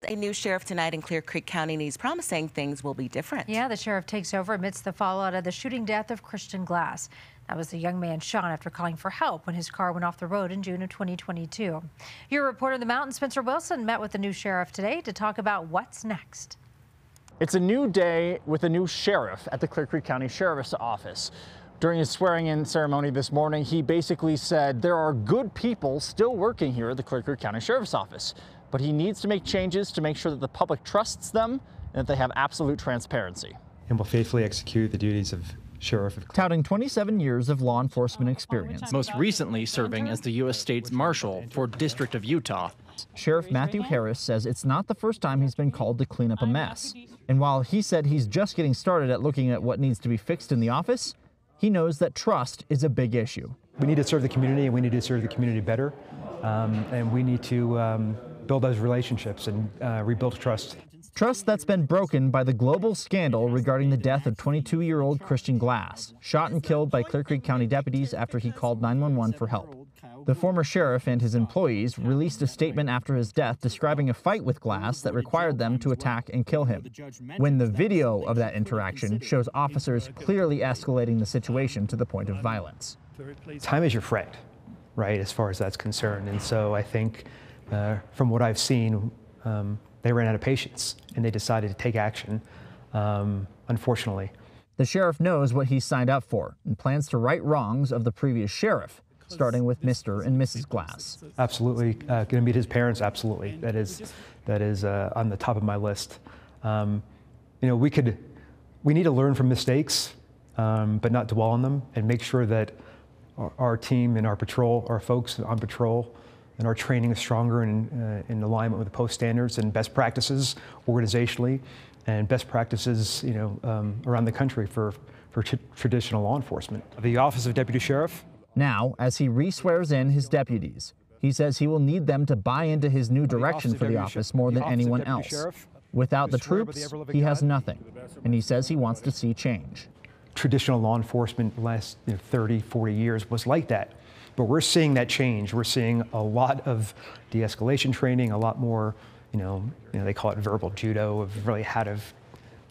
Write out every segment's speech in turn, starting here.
A new sheriff tonight in Clear Creek County, and he's promising things will be different. Yeah, the sheriff takes over amidst the fallout of the shooting death of Christian Glass. That was the young man shot after calling for help when his car went off the road in June of 2022. Your reporter in the mountain, Spencer Wilson, met with the new sheriff today to talk about what's next. It's a new day with a new sheriff at the Clear Creek County Sheriff's Office. During his swearing-in ceremony this morning, he basically said there are good people still working here at the Clear Creek County Sheriff's Office, but he needs to make changes to make sure that the public trusts them and that they have absolute transparency. And will faithfully execute the duties of sheriff. Touting 27 years of law enforcement experience. Most recently serving as the U.S. State's Marshal for District of Utah. Sheriff Matthew Harris says it's not the first time he's been called to clean up a mess. And while he said he's just getting started at looking at what needs to be fixed in the office, he knows that trust is a big issue. We need to serve the community, and we need to serve the community better. And we need to build those relationships and rebuild trust. Trust that's been broken by the global scandal regarding the death of 22-year-old Christian Glass, shot and killed by Clear Creek County deputies after he called 911 for help. The former sheriff and his employees released a statement after his death describing a fight with Glass that required them to attack and kill him. When the video of that interaction shows officers clearly escalating the situation to the point of violence. Time is your friend, right, as far as that's concerned. And so I think from what I've seen, they ran out of patience and they decided to take action, unfortunately. The sheriff knows what he's signed up for and plans to right wrongs of the previous sheriff, starting with Mr. and Mrs. Glass. Absolutely. Going to meet his parents, absolutely. That is on the top of my list. You know, we need to learn from mistakes, but not dwell on them, and make sure that our team and our folks on patrol, and our training is stronger and in alignment with the post standards and best practices organizationally, and best practices, you know, around the country for traditional law enforcement. The Office of Deputy Sheriff. Now, as he re-swears in his deputies, he says he will need them to buy into his new direction for the office more than anyone else. Without the troops, he has nothing, and he says he wants to see change. Traditional law enforcement the last 30, 40 years was like that. But we're seeing that change. We're seeing a lot of de-escalation training, a lot more, you know, they call it verbal judo, of really how to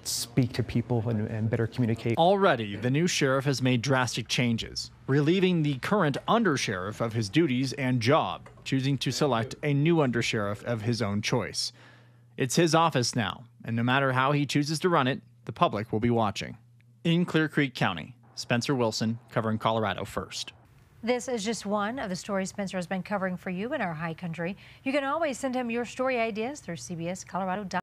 speak to people and better communicate. Already, the new sheriff has made drastic changes, relieving the current undersheriff of his duties and job, choosing to select a new undersheriff of his own choice. It's his office now, and no matter how he chooses to run it, the public will be watching. In Clear Creek County, Spencer Wilson, covering Colorado First. This is just one of the stories Spencer has been covering for you in our high country. You can always send him your story ideas through CBSColorado.com.